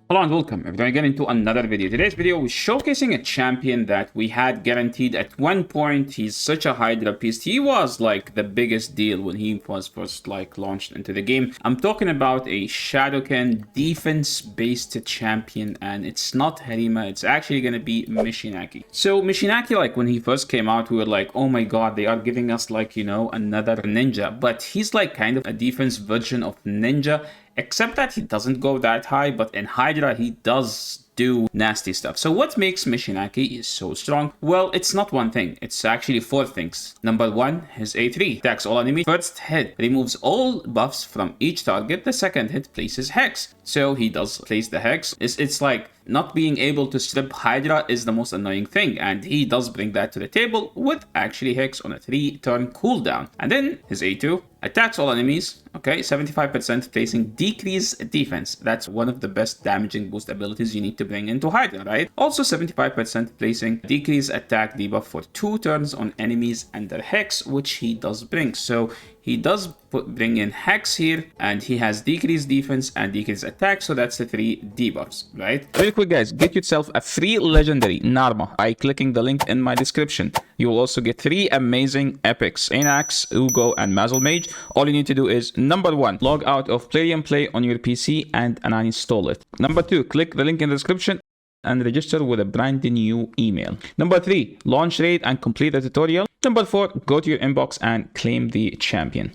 Hello and welcome. We're going to get into another video. Today's video is showcasing a champion that we had guaranteed at one point. He's such a Hydra beast. He was like the biggest deal when he was first launched into the game. I'm talking about a Shadowken defense-based champion, and it's not Harima. It's actually going to be Michinaki. So Michinaki, when he first came out, we were like, oh my god, they are giving us another ninja. But he's kind of a defense version of ninja. Except that he doesn't go that high, but in Hydra, he does do nasty stuff. So what makes Michinaki is so strong? Well, it's not one thing. It's actually four things. Number one, his A3. Attacks all enemies. First hit removes all buffs from each target. The second hit places Hex. So he does place the Hex. It's like not being able to strip Hydra is the most annoying thing. And he does bring that to the table with actually Hex on a 3-turn cooldown. And then his A2. Attacks all enemies. Okay, 75% placing decreased defense. That's one of the best damaging boost abilities you need to bring into Hydra, right? Also 75% placing decreased attack debuff for 2 turns on enemies under Hex, which he does bring. So he does bring in Hex here, and he has decreased defense and decreased attack, so that's the 3 debuffs, right? Real quick, guys, get yourself a free legendary Narma by clicking the link in my description. You will also get 3 amazing epics, Anax, Uugo, and Mausoleum Mage. All you need to do is, number 1, log out of Play and Play on your PC and uninstall it. Number 2, click the link in the description and register with a brand new email. Number 3, launch raid and complete the tutorial. Number 4, go to your inbox and claim the champion.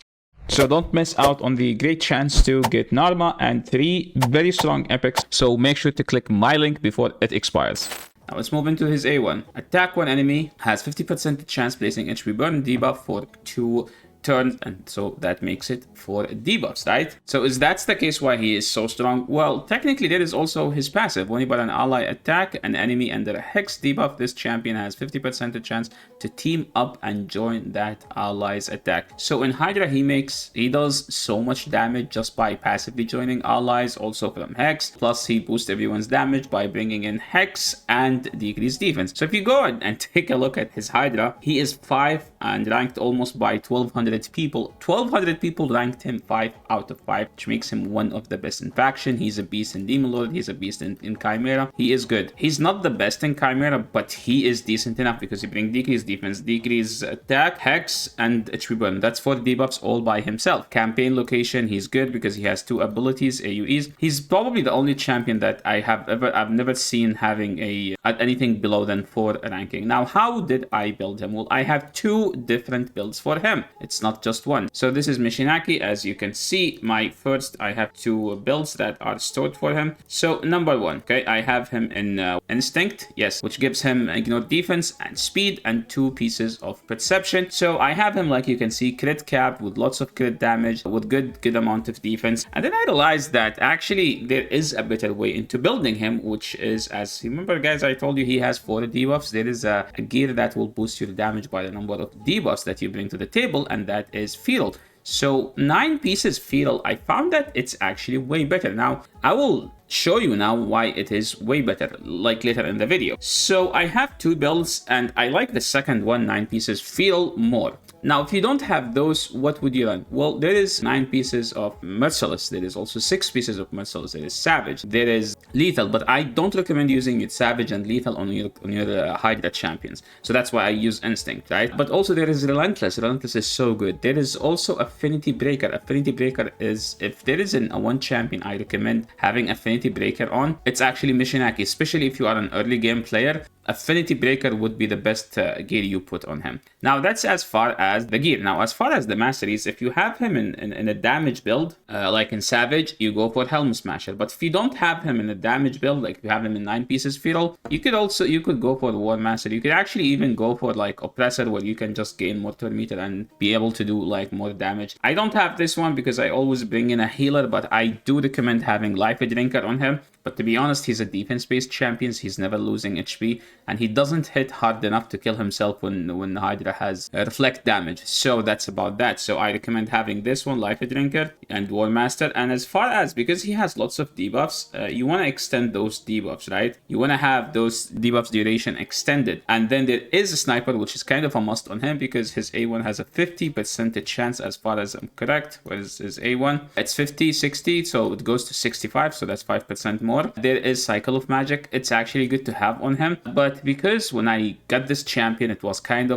So don't miss out on the great chance to get Narma and 3 very strong epics. So make sure to click my link before it expires. Now let's move into his A1. Attack one enemy, has 50% chance placing HP burn debuff for 2 turns, and so that makes it 4 debuffs, right? So is that's the case why he is so strong? Well, technically there is also his passive. Whenever an ally attack an enemy under a Hex debuff, this champion has 50% chance to team up and join that ally's attack. So in Hydra, he does so much damage just by passively joining allies, also from Hex. Plus he boosts everyone's damage by bringing in Hex and decreased defense. So if you go and take a look at his Hydra, he is 5 and ranked almost by 1200 people. 1200 people ranked him 5 out of 5, which makes him one of the best in faction. He's a beast in Demon Lord. He's a beast in Chimera. He is good. He's not the best in Chimera, but he is decent enough because he brings decreased defense, decreased attack, Hex, and HP burn. That's 4 debuffs all by himself. Campaign location, he's good because he has 2 abilities, AUEs. He's probably the only champion that I've never seen having anything below than 4 ranking. Now, how did I build him? Well, I have 2 different builds for him. It's not just one. So this is Michinaki. As you can see, I have 2 builds that are stored for him. So number 1, okay, I have him in Instinct, yes, which gives him ignore defense and speed and 2 pieces of perception. So I have him, like you can see, crit cap with lots of crit damage with good amount of defense. And then I realized that actually there is a better way into building him, which is, as you remember, guys, I told you he has 4 debuffs. There is a gear that will boost your damage by the number of debuffs that you bring to the table, and that is Feral. So 9 pieces Feral, I found that it's actually way better. Now I will show you now why it is way better, later in the video. So I have 2 builds, and I like the second one, 9 pieces Feral, more. Now, if you don't have those, what would you run? Well, there is 9 pieces of Merciless. There is also 6 pieces of Merciless. There is Savage. There is Lethal, but I don't recommend using it Savage and Lethal on your Hydra champions. So that's why I use Instinct, right? But also there is Relentless. Relentless is so good. There is also Affinity Breaker. Affinity Breaker is, if there is a one champion I recommend having Affinity Breaker on, it's actually Michinaki, especially if you are an early game player. Affinity Breaker would be the best gear you put on him. Now that's as far as the gear. Now as far as the masteries, if you have him in a damage build, like in Savage, you go for Helm Smasher. But if you don't have him in a damage build, like if you have him in 9 pieces Feral, you could go for War Master. You could actually even go for Oppressor, where you can just gain more turn meter and be able to do more damage. I don't have this one because I always bring in a healer, but I do recommend having Life Drinker on him. But to be honest, he's a defense-based champion. He's never losing HP. and he doesn't hit hard enough to kill himself when Hydra has reflect damage. So that's about that. So I recommend having this one, Life Drinker and War Master. And as far as, because he has lots of debuffs, you want to extend those debuffs, right? You want to have those debuffs duration extended. And then there is a Sniper, which is kind of a must on him because his A1 has a 50% chance, as far as I'm correct. What is his A1? It's 50, 60, so it goes to 65, so that's 5% more. There is Cycle of Magic. It's actually good to have on him, but because when I got this champion, I was kind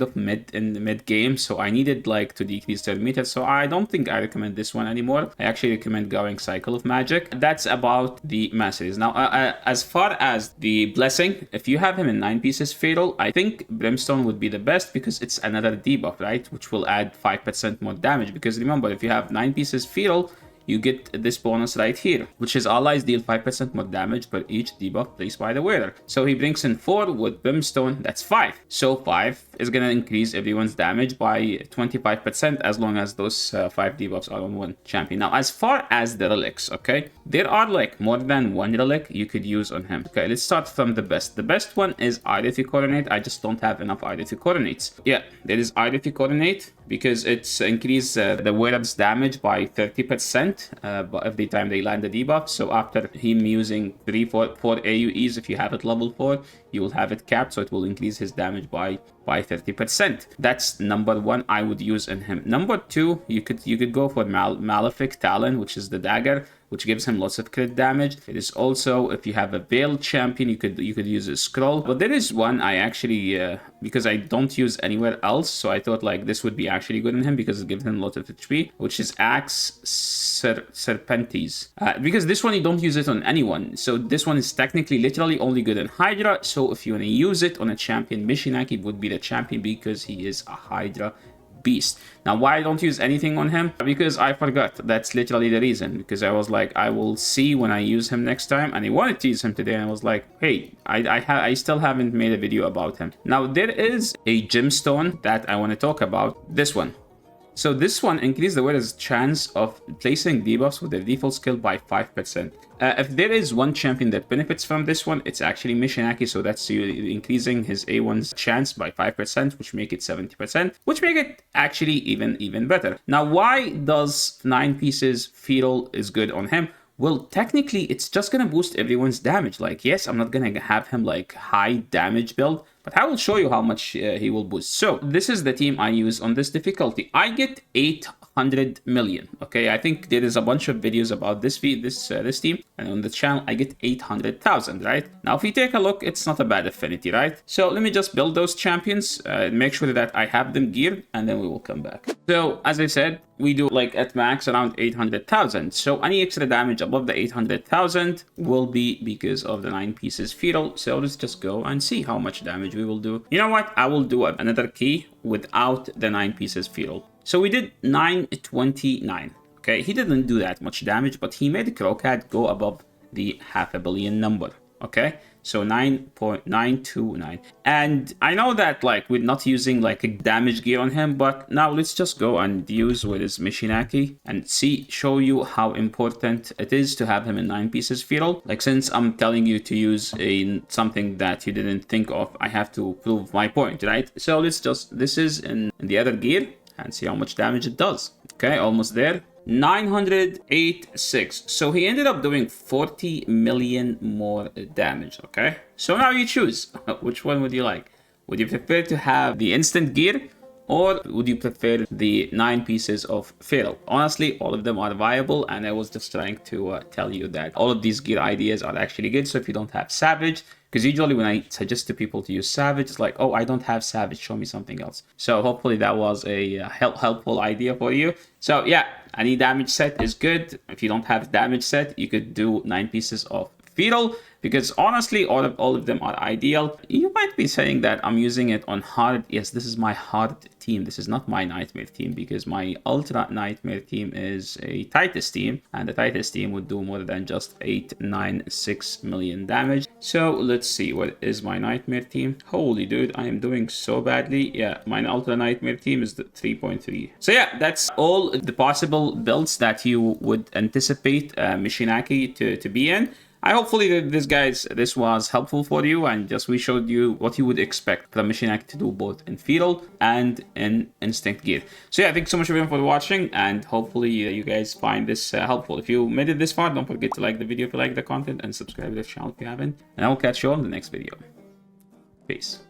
of mid in the mid game, so I needed like to decrease their meter, so I don't think I recommend this one anymore. I actually recommend going Cycle of Magic. That's about the masteries. Now, as far as the blessing, if you have him in 9 pieces fatal, I think Brimstone would be the best because it's another debuff, right? Which will add 5% more damage, because remember, if you have 9 pieces fatal, you get this bonus right here, which is allies deal 5% more damage per each debuff placed by the wearer. So he brings in 4 with Brimstone, that's 5. So 5 is going to increase everyone's damage by 25% as long as those 5 debuffs are on one champion. Now, as far as the relics, okay, there are like more than one relic you could use on him. Okay, let's start from the best. The best one is Identity Coordinate. I just don't have enough Identity Coordinates. Yeah, there is Identity Coordinate because it's increased the wearer's damage by 30%. But every time they land a debuff. So after him using 4 AUEs, if you have it level 4, you will have it capped, so it will increase his damage by 30%. That's number 1 I would use in him. Number 2, you could go for Malefic Talon, which is the dagger, which gives him lots of crit damage. It is also, if you have a Veiled champion, you could use a scroll. But there is one I actually, because I don't use anywhere else, so I thought like this would be actually good in him because it gives him a lot of HP, which is Axe Serpentes. Because this one you don't use it on anyone, so this one is technically literally only good in Hydra. So if you want to use it on a champion, Michinaki would be the champion because he is a Hydra beast. Now, why I don't use anything on him? Because I forgot. That's literally the reason. Because I was like, I will see when I use him next time, and I wanted to use him today, and I was like, hey, I still haven't made a video about him. Now, there is a gemstone that I want to talk about. This one. So this one increases the wearer's chance of placing debuffs with their default skill by 5%. If there is one champion that benefits from this one, it's actually Michinaki, so that's increasing his A1's chance by 5%, which make it 70%, which make it actually even better. Now, why does 9 pieces fetal is good on him? Well, technically, it's just gonna boost everyone's damage. Like, yes, I'm not gonna have him like high damage build, but I will show you how much he will boost. So this is the team I use on this difficulty. I get 800 million. Okay, I think there is a bunch of videos about this team, and on the channel I get 800,000. Right now, if you take a look, it's not a bad affinity, right? So let me just build those champions, make sure that I have them geared, and then we will come back. So as I said, we do like at max around 800,000. So any extra damage above the 800,000 will be because of the 9 pieces fetal. So let's just go and see how much damage we will do. You know what? I will do another key without the 9 pieces fetal. So we did 929. Okay, he didn't do that much damage, but he made Crocat go above the 500 million number. Okay, so 9.929. And I know that like we're not using like a damage gear on him, but now let's just go and use with his Michinaki and show you how important it is to have him in 9 pieces fetal. Like, since I'm telling you to use something that you didn't think of, I have to prove my point, right? So let's just, this is in the other gear, and see how much damage it does. Okay, almost there. 986. So he ended up doing 40 million more damage. Okay, so now you choose. Which one would you like? Would you prefer to have the instant gear, or would you prefer the 9 pieces of fatal? Honestly, all of them are viable, and I was just trying to tell you that all of these gear ideas are actually good. So if you don't have Savage, because usually when I suggest to people to use Savage, it's like, oh, I don't have Savage, show me something else. So hopefully that was a helpful idea for you. So yeah, any damage set is good. If you don't have damage set, you could do 9 pieces of fetal, because honestly, all of them are ideal. You might be saying that I'm using it on hard. Yes, this is my hard team. This is not my nightmare team, because my ultra nightmare team is a Titus team, and the Titus team would do more than just 896 million damage. So let's see, what is my nightmare team? Holy dude, I am doing so badly. Yeah, my ultra nightmare team is the 3.3. So yeah, that's all the possible builds that you would anticipate Michinaki to be in. I hopefully that this was helpful for you, and just we showed you what you would expect the Michinaki to do both in Fetal and in Instinct gear. So yeah, thanks so much everyone for watching, and hopefully you guys find this helpful. If you made it this far, don't forget to like the video if you like the content, and subscribe to the channel if you haven't, and I will catch you on the next video. Peace.